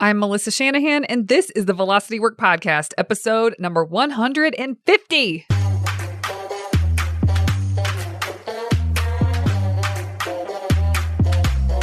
I'm Melissa Shanahan, and this is the Velocity Work Podcast, episode number 150.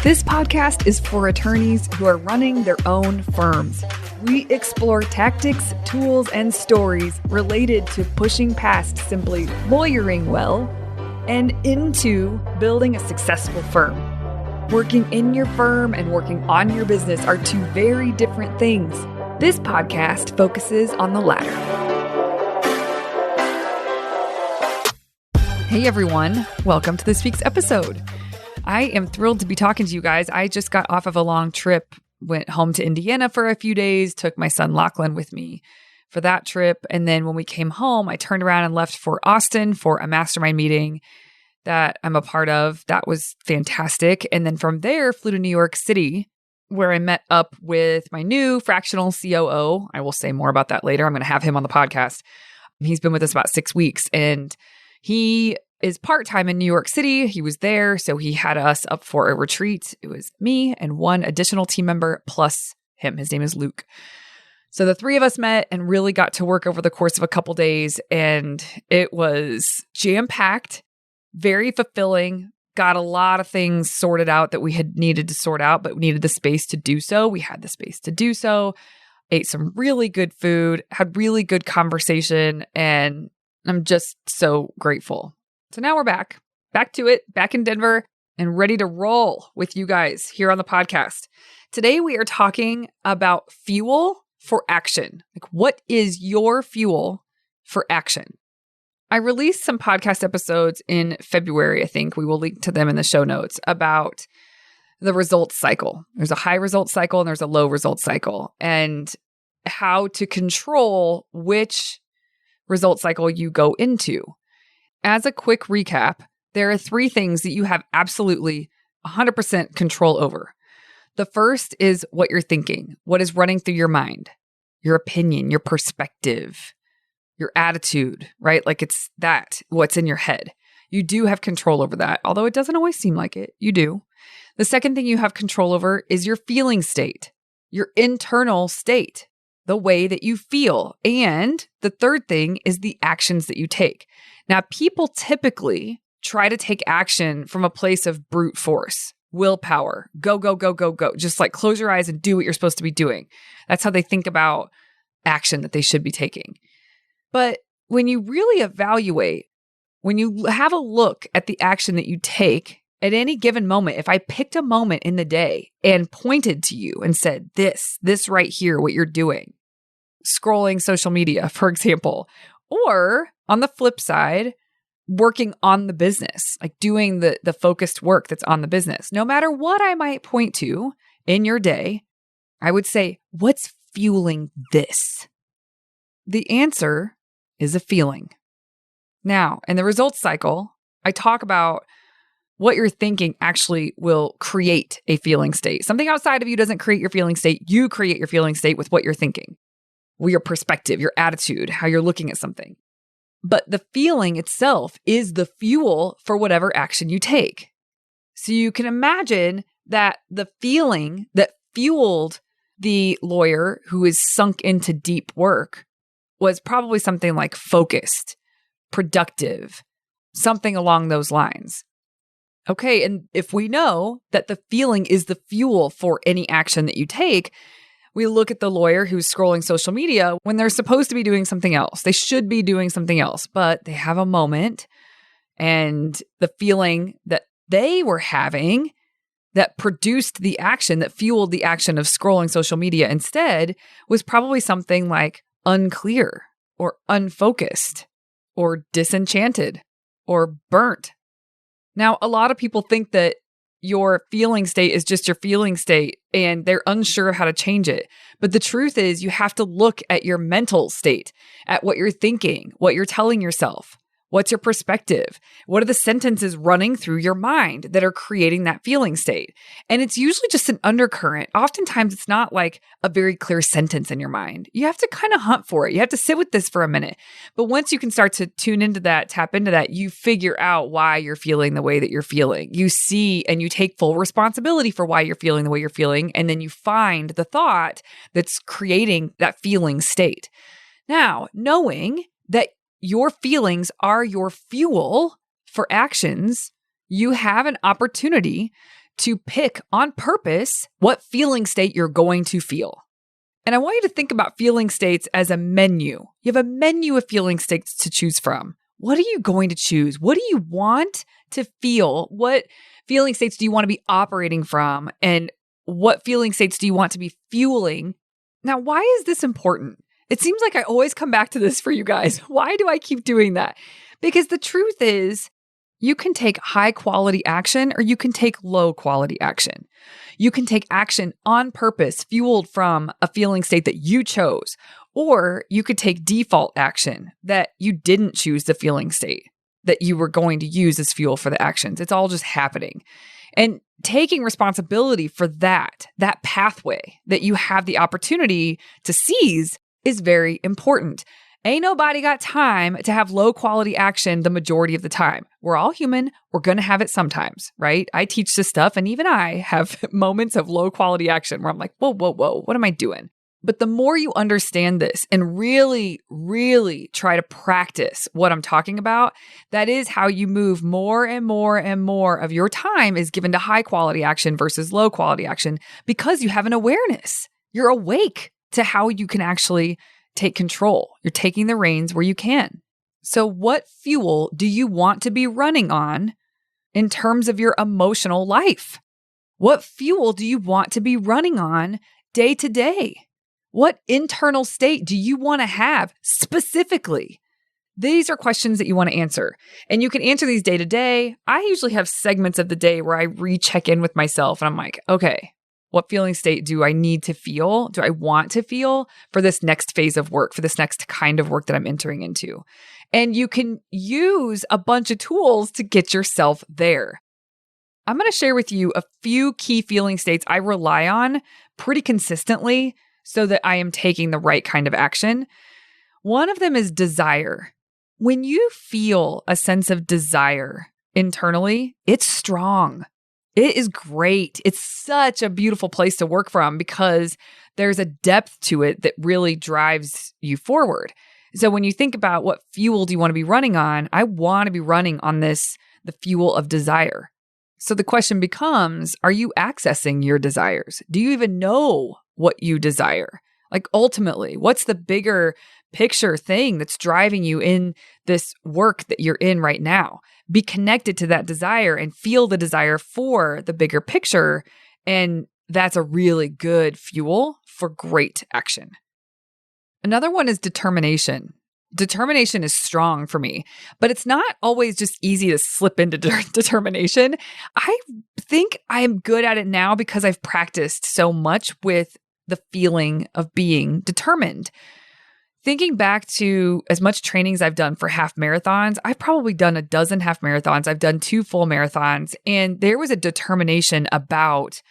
This podcast is for attorneys who are running their own firms. We explore tactics, tools, and stories related to pushing past simply lawyering well and into building a successful firm. Working in your firm and working on your business are two very different things. This podcast focuses on the latter. Hey everyone, welcome to this week's episode. I am thrilled to be talking to you guys. I just got off of a long trip, went home to Indiana for a few days, took my son Lachlan with me for that trip. And then when we came home, I turned around and left for Austin for a mastermind meeting that I'm a part of. That was fantastic. And then from there, flew to New York City, where I met up with my new fractional COO. I will say more about that later. I'm going to have him on the podcast. He's been with us about 6 weeks, and he is part-time in New York City. He was there, so he had us up for a retreat. It was me and one additional team member plus him. His name is Luke. So the three of us met and really got to work over the course of a couple days, and it was jam-packed, very fulfilling, got a lot of things sorted out that we had needed to sort out, but we needed the space to do so. We had the space to do so, ate some really good food, had really good conversation, and I'm just so grateful. So now we're back to it, back in Denver, and ready to roll with you guys here on the podcast. Today we are talking about fuel for action. Like, what is your fuel for action? I released some podcast episodes in February, I think. We will link to them in the show notes, about the results cycle. There's a high results cycle and there's a low results cycle, and how to control which results cycle you go into. As a quick recap, there are three things that you have absolutely 100% control over. The first is what you're thinking, what is running through your mind, your opinion, your perspective, your attitude, right? Like, it's that, what's in your head. You do have control over that, although it doesn't always seem like it. You do. The second thing you have control over is your feeling state, your internal state, the way that you feel. And the third thing is the actions that you take. Now, people typically try to take action from a place of brute force, willpower, go, go, go, go, go. Just like close your eyes and do what you're supposed to be doing. That's how they think about action that they should be taking. But when you really evaluate, when you have a look at the action that you take at any given moment, if I picked a moment in the day and pointed to you and said, this right here, what you're doing, scrolling social media, for example, or on the flip side, working on the business, like doing the focused work that's on the business, no matter what I might point to in your day, I would say, what's fueling this? The answer is a feeling. Now, in the results cycle, I talk about what you're thinking actually will create a feeling state. Something outside of you doesn't create your feeling state. You create your feeling state with what you're thinking, with your perspective, your attitude, how you're looking at something. But the feeling itself is the fuel for whatever action you take. So you can imagine that the feeling that fueled the lawyer who is sunk into deep work was probably something like focused, productive, something along those lines. Okay, and if we know that the feeling is the fuel for any action that you take, we look at the lawyer who's scrolling social media when they're supposed to be doing something else. They should be doing something else, but they have a moment, and the feeling that they were having that produced the action, that fueled the action of scrolling social media instead, was probably something like unclear or unfocused or disenchanted or burnt. Now, a lot of people think that your feeling state is just your feeling state and they're unsure of how to change it. But the truth is, you have to look at your mental state, at what you're thinking, what you're telling yourself, What's your perspective? What are the sentences running through your mind that are creating that feeling state? And it's usually just an undercurrent. Oftentimes, it's not like a very clear sentence in your mind. You have to kind of hunt for it. You have to sit with this for a minute. But once you can start to tune into that, tap into that, you figure out why you're feeling the way that you're feeling. You see and you take full responsibility for why you're feeling the way you're feeling. And then you find the thought that's creating that feeling state. Now, knowing that your feelings are your fuel for actions, you have an opportunity to pick on purpose what feeling state you're going to feel. And I want you to think about feeling states as a menu. You have a menu of feeling states to choose from. What are you going to choose? What do you want to feel? What feeling states do you want to be operating from? And what feeling states do you want to be fueling? Now, why is this important? It seems like I always come back to this for you guys. Why do I keep doing that? Because the truth is, you can take high quality action or you can take low quality action. You can take action on purpose, fueled from a feeling state that you chose, or you could take default action that you didn't choose the feeling state that you were going to use as fuel for the actions. It's all just happening. And taking responsibility for that pathway that you have the opportunity to seize is very important. Ain't nobody got time to have low quality action the majority of the time. We're all human. We're going to have it sometimes, right? I teach this stuff and even I have moments of low quality action where I'm like, whoa, what am I doing? But the more you understand this and really, really try to practice what I'm talking about, that is how you move more and more and more of your time is given to high quality action versus low quality action because you have an awareness. You're awake to how you can actually take control. You're taking the reins where you can. So what fuel do you want to be running on in terms of your emotional life? What fuel do you want to be running on day to day? What internal state do you want to have specifically? These are questions that you want to answer. And you can answer these day to day. I usually have segments of the day where I recheck in with myself and I'm like, okay, what feeling state do I need to feel? Do I want to feel for this next phase of work, for this next kind of work that I'm entering into? And you can use a bunch of tools to get yourself there. I'm going to share with you a few key feeling states I rely on pretty consistently so that I am taking the right kind of action. One of them is desire. When you feel a sense of desire internally, it's strong. It is great. It's such a beautiful place to work from because there's a depth to it that really drives you forward. So when you think about what fuel do you want to be running on, I want to be running on the fuel of desire. So the question becomes, are you accessing your desires? Do you even know what you desire? Like ultimately, what's the bigger picture thing that's driving you in this work that you're in right now? Be connected to that desire and feel the desire for the bigger picture. And that's a really good fuel for great action. Another one is determination. Determination is strong for me, but it's not always just easy to slip into determination. I think I'm good at it now because I've practiced so much with the feeling of being determined. Thinking back to as much training as I've done for half marathons, I've probably done a dozen half marathons. I've done 2 full marathons, and there was a determination about,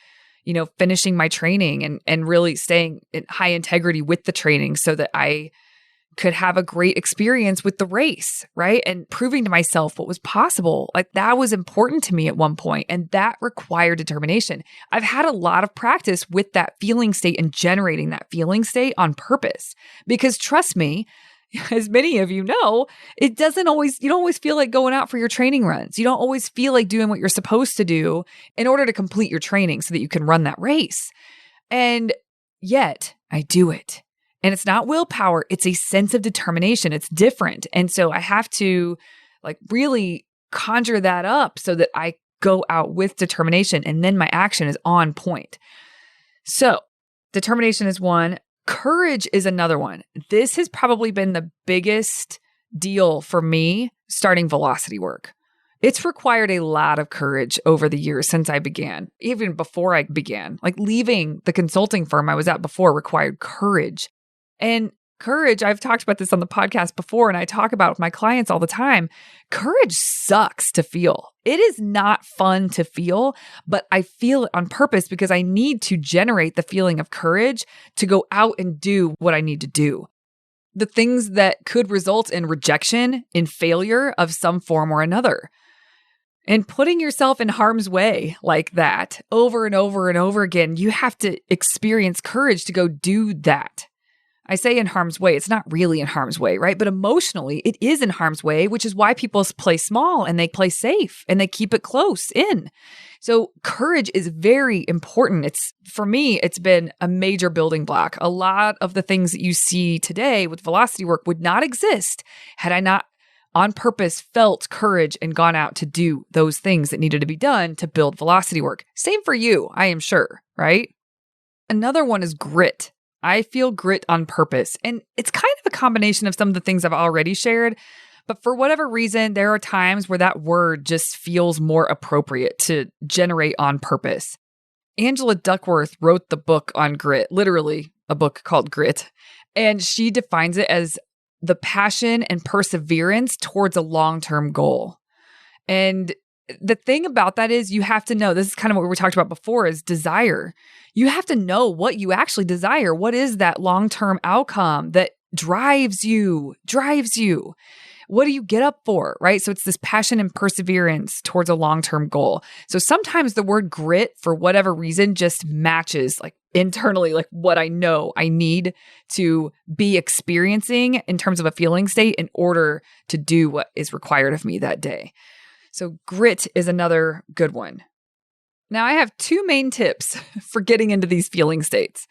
finishing my training and really staying in high integrity with the training so that I could have a great experience with the race, right? And proving to myself what was possible. Like that was important to me at one point, and that required determination. I've had a lot of practice with that feeling state and generating that feeling state on purpose because trust me, as many of you know, you don't always feel like going out for your training runs. You don't always feel like doing what you're supposed to do in order to complete your training so that you can run that race. And yet I do it. And it's not willpower. It's a sense of determination. It's different. And so I have to really conjure that up so that I go out with determination and then my action is on point. So determination is one. Courage is another one. This has probably been the biggest deal for me starting velocity work. It's required a lot of courage over the years since I began, even before I began. Leaving the consulting firm I was at before required courage. And Courage, I've talked about this on the podcast before, and I talk about it with my clients all the time. Courage sucks to feel. It is not fun to feel, but I feel it on purpose because I need to generate the feeling of courage to go out and do what I need to do. The things that could result in rejection, in failure of some form or another. And putting yourself in harm's way like that over and over and over again, you have to experience courage to go do that. I say in harm's way, it's not really in harm's way, right? But emotionally, it is in harm's way, which is why people play small and they play safe and they keep it close in. So courage is very important. For me, it's been a major building block. A lot of the things that you see today with velocity work would not exist had I not on purpose felt courage and gone out to do those things that needed to be done to build velocity work. Same for you, I am sure, right? Another one is grit. I feel grit on purpose. And it's kind of a combination of some of the things I've already shared. But for whatever reason, there are times where that word just feels more appropriate to generate on purpose. Angela Duckworth wrote the book on grit, literally a book called Grit. And she defines it as the passion and perseverance towards a long-term goal. And the thing about that is you have to know, this is kind of what we talked about before, is desire. You have to know what you actually desire. What is that long-term outcome that drives you? What do you get up for, right? So it's this passion and perseverance towards a long-term goal. So sometimes the word grit, for whatever reason, just matches like internally, like what I know I need to be experiencing in terms of a feeling state in order to do what is required of me that day. So grit is another good one. Now I have two main tips for getting into these feeling states.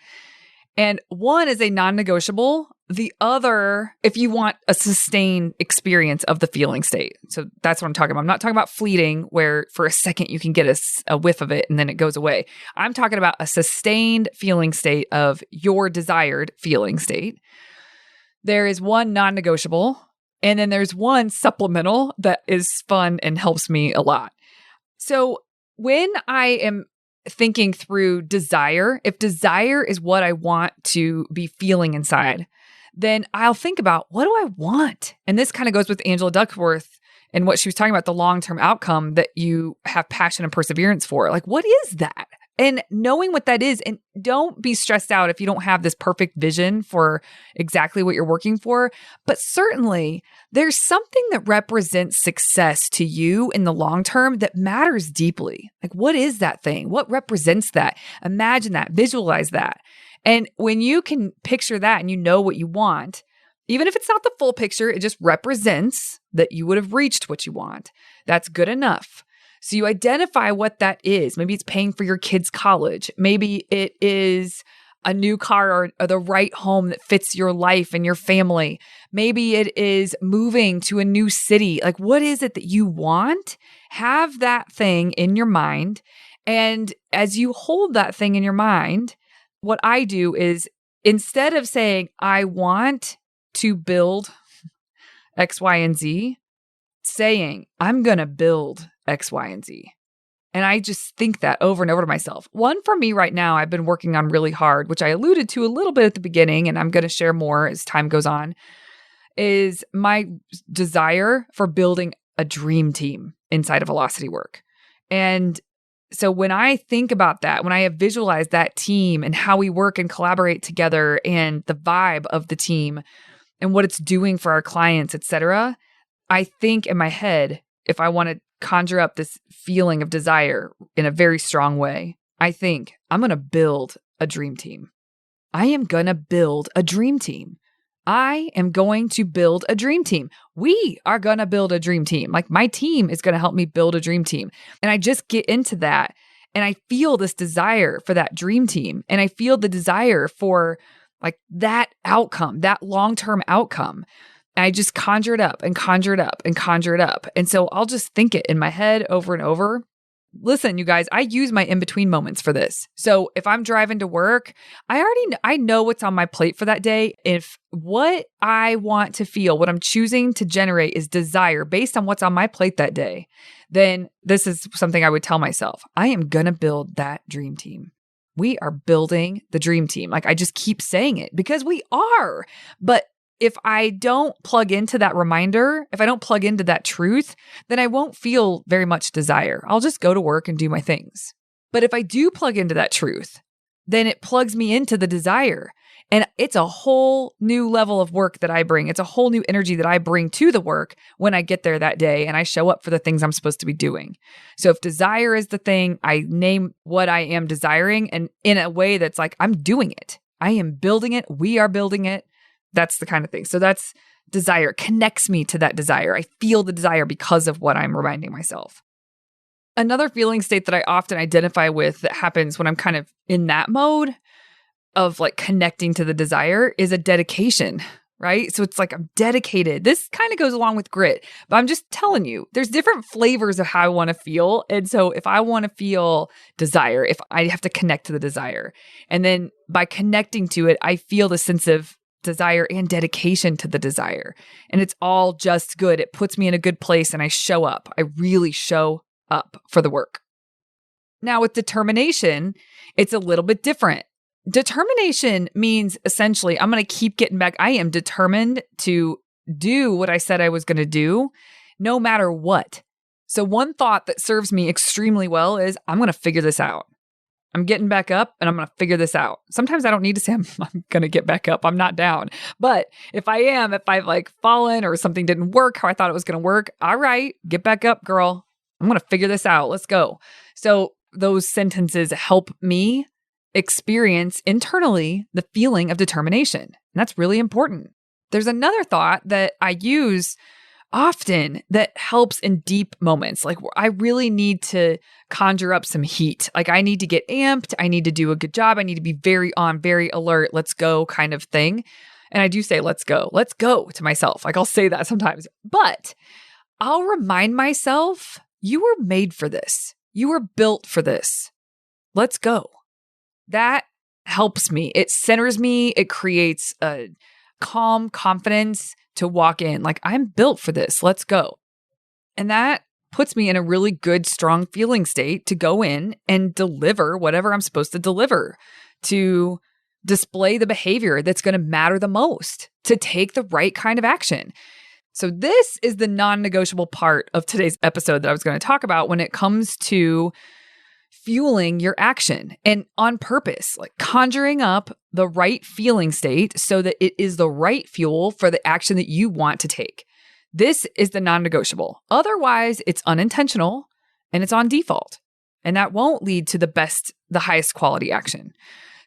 And one is a non-negotiable. The other, if you want a sustained experience of the feeling state. So that's what I'm talking about. I'm not talking about fleeting where for a second you can get a whiff of it and then it goes away. I'm talking about a sustained feeling state of your desired feeling state. There is one non-negotiable, and then there's one supplemental that is fun and helps me a lot. So when I am thinking through desire, if desire is what I want to be feeling inside, then I'll think about, what do I want? And this kind of goes with Angela Duckworth and what she was talking about, the long-term outcome that you have passion and perseverance for. Like, what is that? And knowing what that is, and don't be stressed out if you don't have this perfect vision for exactly what you're working for, but certainly there's something that represents success to you in the long term that matters deeply. Like, what is that thing? What represents that? Imagine that, visualize that. And when you can picture that and you know what you want, even if it's not the full picture, it just represents that you would have reached what you want. That's good enough. So you identify what that is. Maybe it's paying for your kids' college. Maybe it is a new car or the right home that fits your life and your family. Maybe it is moving to a new city. Like, what is it that you want? Have that thing in your mind. And as you hold that thing in your mind, what I do is, instead of saying, I want to build X, Y, and Z, saying, I'm going to build X, Y, and Z. And I just think that over and over to myself. One for me right now, I've been working on really hard, which I alluded to a little bit at the beginning, and I'm going to share more as time goes on, is my desire for building a dream team inside of Velocity Work. And so when I think about that, when I have visualized that team and how we work and collaborate together and the vibe of the team and what it's doing for our clients, et cetera, I think in my head, if I want to conjure up this feeling of desire in a very strong way, I think I'm going to build a dream team. I am going to build a dream team. I am going to build a dream team. We are going to build a dream team. Like, my team is going to help me build a dream team. And I just get into that and I feel this desire for that dream team. And I feel the desire for like that outcome, that long-term outcome. And I just conjure it up and conjure it up and conjure it up. And so I'll just think it in my head over and over. Listen, you guys, I use my in-between moments for this. So if I'm driving to work, I know what's on my plate for that day. If what I want to feel, what I'm choosing to generate is desire based on what's on my plate that day, then this is something I would tell myself. I am going to build that dream team. we are building the dream team. Like I just keep saying it because we are. But if I don't plug into that reminder, if I don't plug into that truth, then I won't feel very much desire. I'll just go to work and do my things. But if I do plug into that truth, then it plugs me into the desire. And it's a whole new level of work that I bring. It's a whole new energy that I bring to the work when I get there that day and I show up for the things I'm supposed to be doing. So if desire is the thing, I name what I am desiring and in a way that's like, I'm doing it. I am building it. We are building it. That's the kind of thing. So that's desire. It connects me to that desire. I feel the desire because of what I'm reminding myself. Another feeling state that I often identify with that happens when I'm kind of in that mode of like connecting to the desire is a dedication, right? So it's like I'm dedicated. This kind of goes along with grit, but I'm just telling you, there's different flavors of how I want to feel. And so if I want to feel desire, if I have to connect to the desire, and then by connecting to it, I feel the sense of desire and dedication to the desire. And it's all just good. It puts me in a good place and I show up. I really show up for the work. Now with determination, it's a little bit different. Determination means essentially, I'm going to keep getting back. I am determined to do what I said I was going to do, no matter what. So one thought that serves me extremely well is I'm going to figure this out. I'm getting back up and I'm going to figure this out. Sometimes I don't need to say I'm going to get back up. I'm not down. But if I've like fallen or something didn't work how I thought it was going to work, all right, get back up, girl. I'm going to figure this out. Let's go. So those sentences help me experience internally the feeling of determination. And that's really important. There's another thought that I use often that helps in deep moments. Like I really need to conjure up some heat. Like I need to get amped. I need to do a good job. I need to be very on, very alert. Let's go kind of thing. And I do say, let's go to myself. Like I'll say that sometimes, but I'll remind myself, you were made for this. You were built for this. Let's go. That helps me. It centers me. It creates a calm confidence to walk in. Like I'm built for this. Let's go. And that puts me in a really good, strong feeling state to go in and deliver whatever I'm supposed to deliver, to display the behavior that's going to matter the most, to take the right kind of action. So this is the non-negotiable part of today's episode that I was going to talk about when it comes to fueling your action and on purpose, like conjuring up the right feeling state so that it is the right fuel for the action that you want to take. This is the non-negotiable. Otherwise, it's unintentional and it's on default. And that won't lead to the highest quality action.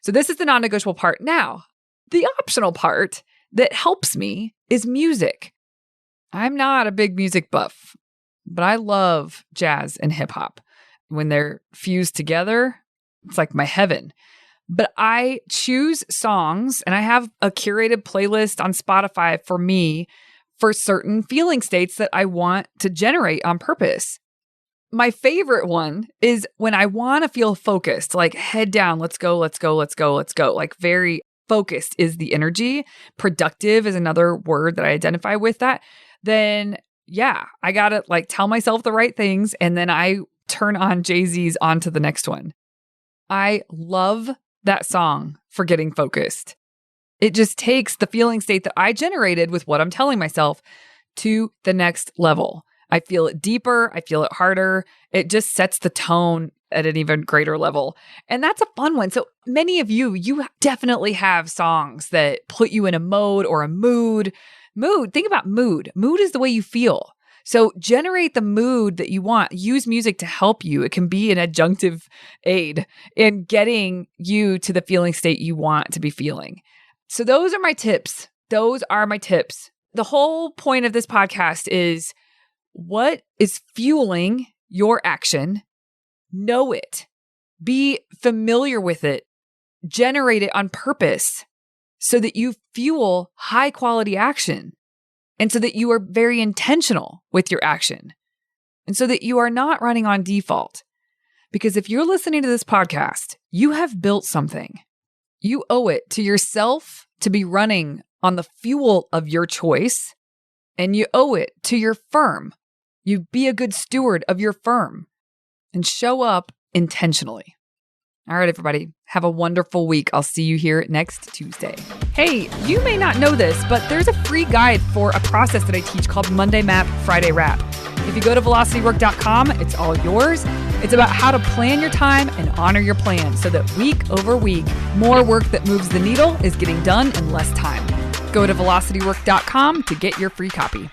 So this is the non-negotiable part. Now, the optional part that helps me is music. I'm not a big music buff, but I love jazz and hip hop. When they're fused together, it's like my heaven. But I choose songs and I have a curated playlist on Spotify for me for certain feeling states that I want to generate on purpose. My favorite one is when I want to feel focused, like head down, let's go. Like very focused is the energy. Productive is another word that I identify with that. Then yeah, I got to like tell myself the right things and then I turn on Jay-Z's On to the next one. I love that song for getting focused. It just takes the feeling state that I generated with what I'm telling myself to the next level. I feel it deeper. I feel it harder. It just sets the tone at an even greater level. And that's a fun one. So many of you definitely have songs that put you in a mode or a mood. Think about mood. Mood is the way you feel. So generate the mood that you want. Use music to help you. It can be an adjunctive aid in getting you to the feeling state you want to be feeling. So those are my tips. The whole point of this podcast is what is fueling your action? Know it. Be familiar with it. Generate it on purpose so that you fuel high quality action. And so that you are very intentional with your action. And so that you are not running on default. Because if you're listening to this podcast, you have built something. You owe it to yourself to be running on the fuel of your choice. And you owe it to your firm. You be a good steward of your firm and show up intentionally. All right, everybody, have a wonderful week. I'll see you here next Tuesday. Hey, you may not know this, but there's a free guide for a process that I teach called Monday Map, Friday Wrap. If you go to velocitywork.com, it's all yours. It's about how to plan your time and honor your plan so that week over week, more work that moves the needle is getting done in less time. Go to velocitywork.com to get your free copy.